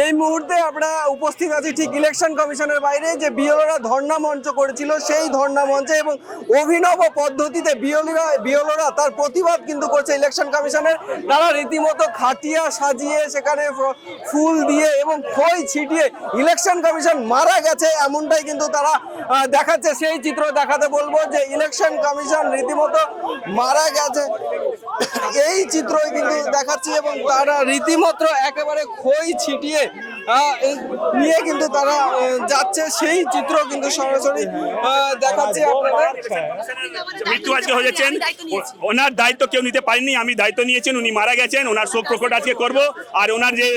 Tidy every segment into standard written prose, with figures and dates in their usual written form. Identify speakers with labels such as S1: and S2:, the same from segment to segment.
S1: এই মুহূর্তে আমরা উপস্থিত আছি ঠিক ইলেকশন কমিশনের বাইরে, যে বিএলওরা ধর্ণা মঞ্চ করেছিল সেই ধর্ণা মঞ্চে, এবং অভিনব পদ্ধতিতে বিএলওরা তার প্রতিবাদ কিন্তু করছে ইলেকশন কমিশনের। তারা রীতিমতো খাটিয়া সাজিয়ে সেখানে ফুল দিয়ে এবং খই ছিটিয়ে ইলেকশন কমিশন মারা গেছে এমনটাই কিন্তু তারা দেখাচ্ছে। সেই চিত্র দেখাতে বলবো যে ইলেকশন কমিশন রীতিমতো মারা গেছে, এই চিত্রই কিন্তু দেখাচ্ছি। এবং তারা রীতিমতো একেবারে খই ছিটিয়ে নিয়ে কিন্তু তারা যাচ্ছে, সেই চিত্র কিন্তু সরাসরি দেখাচ্ছি আপনাদের।
S2: মৃত্যু আজকে হয়েছেন, ওনার দায়িত্ব কেউ নিতে পারেনি, আমি দায়িত্ব নিয়েছেন, উনি মারা গেছেন, ওনার শোক প্রকট আজকে করব। আর ওনার যে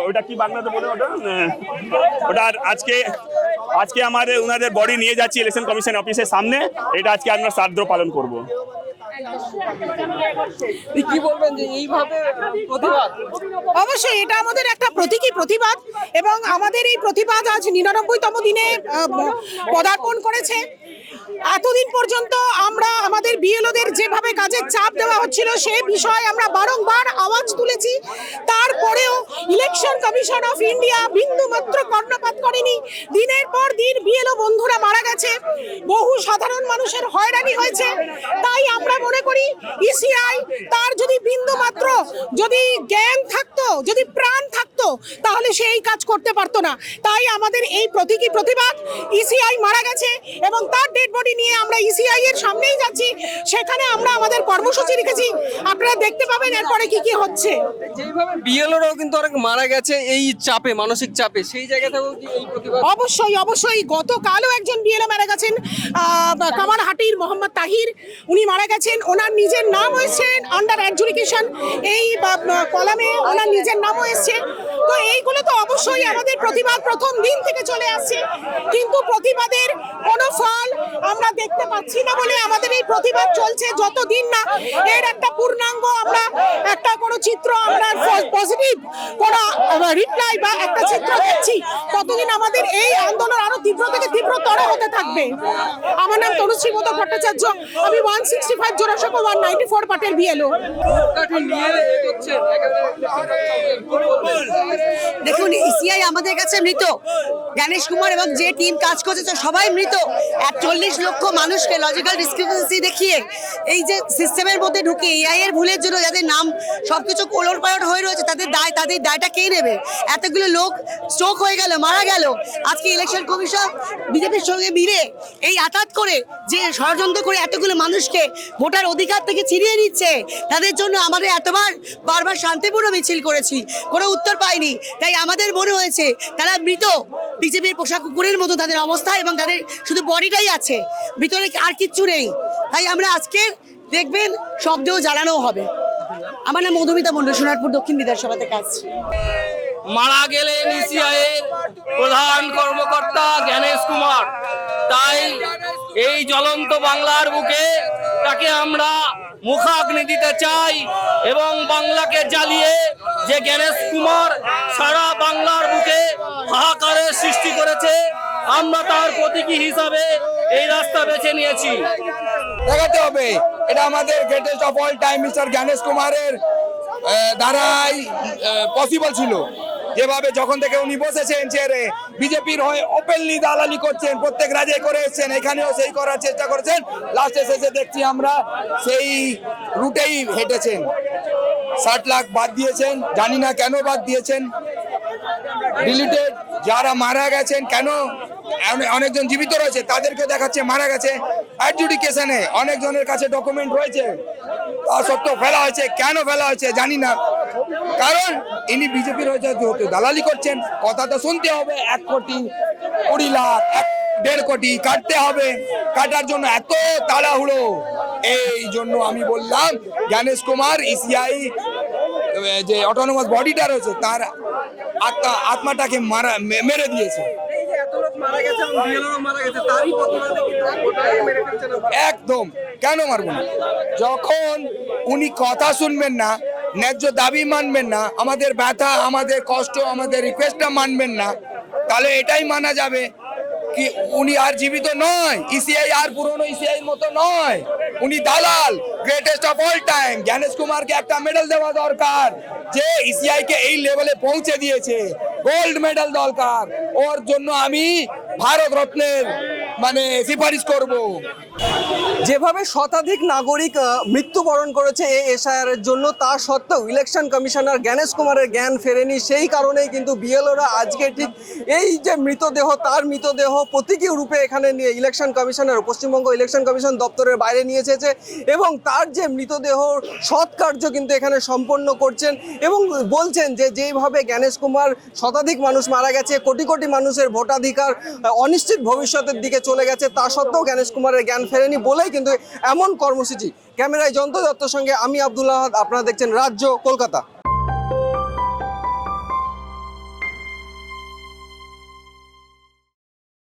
S2: ওটা কি বাংলাতে বলে ওটা আজকে আমাদের ওনাদের বডি নিয়ে যাচ্ছি ইলেকশন কমিশন অফিসের সামনে, এটা আজকে আমরা শ্রাদ্ধ পালন করব।
S1: কি বলবেন যে এইভাবে প্রতিবাদ?
S3: অবশ্যই এটা আমাদের একটা প্রতীকী প্রতিবাদ, এবং আমাদের এই প্রতিবাদ আজ 99তম দিনে পদার্পণ করেছে। এতদিন পর্যন্ত আমরা আমাদের বিএলওদের যেভাবে কাজের চাপ দেওয়া হচ্ছিল সেই বিষয়ে আমরা বারংবার আওয়াজ তুলেছি। তারপরেও ইলেকশন কমিশন অফ ইন্ডিয়া বিন্দু মাত্র কর্ণপাত করেনি। দিনের পর দিন বিএলও বন্ধুরা মারা গেছে, বহু সাধারণ মানুষের হয়রানি হয়েছে। তাই আমরা মনে করি ইসিআই তার যদি বিন্দু মাত্র যদি জ্ঞান থাকতো, যদি প্রাণ থাকতো, তাহলে সে এই কাজ করতে পারতো না। তাই আমাদের এই প্রতীকী প্রতিবাদ, ইসিআই মারা গেছে এবং তার ডেড বডি নিয়ে আমরা ইসিআই এর সামনেই যাচ্ছি। সেখানে আমরা আমাদের কর্মসূচি রেখেছি, আপনারা দেখতে পাবেন এরপরে কি কি হচ্ছে।
S1: যেভাবে বিএলওরাও কিন্তু অনেক মারা গেছে এই চাপে, মানসিক চাপে, সেই জায়গা থেকেও কি এই প্রতিবাদ?
S3: অবশ্যই গতকালও একজন বিএলও মারা গেছেন, কামারহাটির মোহাম্মদ তাহির, উনি মারা গেছেন। ওনার নিজের নাম হয়েছে আন্ডার অ্যাডজুডিকেশন, এই কলামে ওনার নিজের নামও এসছে। তো এইগুলো তো অবশ্যই আমাদের প্রতিবাদ প্রথম দিন থেকে চলে আসছে, কিন্তু প্রতিবাদের কোনো ফল আমরা দেখতে পাচ্ছি না বলে আমাদের এই প্রতিবাদ চলছে যতদিন না এর একটা পূর্ণাঙ্গ আমরা একটা কোনো চিত্র, আমরা পজিটিভ কোনো রিপ্লাই বা একটা চিত্র দেখছি, ততদিন আমাদের এই আন্দোলন আরো তীব্র থেকে তীব্রতর হতে থাকবে। আমার নাম তনুশ্রী মতো ভট্টাচার্য, আমি 165 জোড়াসাঁকো 194 পার্টের বিএলও।
S4: দেখুন, ইসিআই আমাদের কাছে মৃত, জ্ঞানেশ কুমার এবং যে টিম কাজ করছে সবাই মৃত। 40 লক্ষ মানুষকে লজিক্যাল ডিসক্রিপেন্সি দেখিয়ে এই যে সিস্টেমের মধ্যে ঢুকে এআই এর ভুলের জন্য যাদের নাম সবকিছু ওলটপালট হয়ে রয়েছে, তাদের দায়টা কে নেবে? এতগুলো লোক স্ট্রোক হয়ে গেল, মারা গেল। আজকে ইলেকশন কমিশন বিজেপির সঙ্গে মিলে এই আঘাত করে যে ষড়যন্ত্র করে এতগুলো মানুষকে ভোটার অধিকার থেকে ছিনিয়ে নিচ্ছে, তাদের জন্য আমাদের বারবার শান্তিপূর্ণ মিছিল করেছি, কোনো উত্তর পাইনি। তাই আমাদের মনে হয়েছে তারা মৃত, বিজেপির পোশাক কুকুরের মতো তাদের অবস্থা, এবং তাদের শুধু বডিটাই আছে, ভিতরে আর কিচ্ছু নেই। তাই আমরা আজকে দেখবেন শব্দেও জ্বালানো হবে। আমার নাম মধুমিতা মণ্ডল, সোনারপুর দক্ষিণ বিধানসভা থেকে আসছি।
S5: মারা গেলেন ইসিআইয়ের প্রধান কর্মকর্তা জ্ঞানেশ কুমার, তাই এই জ্বলন্ত বাংলার বুকে তাকে আমরা মুখাগ্নি দিতে চাই, এবং বাংলাকে জ্বালিয়ে যে জ্ঞানেশ কুমার সারা বাংলার বুকে হাহাকারের সৃষ্টি করেছে, আমরা তার প্রতীকী হিসাবে এই রাস্তা বেছে নিয়েছি।
S6: দেখাতে হবে এটা আমাদের greatest of all time mister Gyanesh কুমারের দ্বারাই পসিবল ছিল। যেভাবে যখন থেকে উনি বসেছেন চেয়ারে, বিজেপির হয়ে ওপেনলি দালালি করছেন, প্রত্যেক রাজ্যে করে এসছেন, এখানেও সেই করার চেষ্টা করেছেন। লাস্টে শেষে দেখছি আমরা সেই রুটেই হেঁটেছেন। 60 লাখ বাদ দিয়েছেন, জানি না কেন বাদ দিয়েছেন। ডিলিটেড যারা মারা গেছেন, কেন অনেকজন জীবিত রয়েছে তাদেরকে দেখাচ্ছে মারা গেছে। অ্যাডজুডিকেশনে অনেকজনের কাছে ডকুমেন্ট রয়েছে, তা সত্ত্বেও ফেলা হয়েছে। কেন ফেলা হয়েছে জানি না, কারণ ইনি বিজেপির হয়েছে দালালি করছেন। কথা তো শুনতে হবে, 1 কোটি 20 লাখ 1.5 কোটি কাটতে হবে, কাটার জন্য এত তাড়াহুড়ো। এই জন্য আমি বললাম জ্ঞানেশ কুমার ইসিআই যে অটোনোমাস বডিটা রয়েছে তার আত্মাটাকে মেরে দিয়েছে। একদম কেন মারবো না? যখন উনি কথা শুনবেন না, ন্যায্য দাবি মানবেন না, আমাদের ব্যথা, আমাদের কষ্ট, আমাদের রিকোয়েস্টটা মানবেন না, তাহলে এটাই মানা যাবে কি উনি আর জীবিত নয়, ইসিআই আর পুরনো ইসিআই মতো নয়, উনি দালাল। Greatest of all time Gyanesh কুমারকে একটা মেডেল দেওয়া দরকার, যে ইসিআই কে এই লেভেলে পৌঁছে দিয়েছে। গোল্ড মেডেল দরকার, ওর জন্য আমি ভারত রত্নের মানে সুপারিশ করব।
S1: যেভাবে শতাধিক নাগরিক মৃত্যুবরণ করেছে এই এসআইআর এর জন্য, তা সত্ত্বেও ইলেকশন কমিশনার জ্ঞানেশ কুমারের জ্ঞান ফেরেনি। সেই কারণেই কিন্তু বিএলওরা আজকে ঠিক এই যে মৃতদেহ, তার মৃতদেহ প্রতীকী রূপে এখানে নিয়ে election commissioner, Paschimbanga election commission দপ্তরের বাইরে নিয়ে এসেছে এবং তার যে মৃতদেহ সৎকার্য কিন্তু এখানে সম্পন্ন করছেন এবং বলছেন যে যেইভাবে জ্ঞানেশ কুমার, শতাধিক মানুষ মারা গেছে, কোটি কোটি মানুষের ভোটাধিকার অনিশ্চিত ভবিষ্যতের দিকে চলে গেছে, তা সত্ত্বেও জ্ঞানেশ কুমারের জ্ঞান ফেরেনি বলেই কিন্তু এমন কর্মসূচি। ক্যামেরায় জয়ন্ত দত্তর সঙ্গে আমি আব্দুল আহাদ, আপনারা দেখছেন রাজ্য, কলকাতা।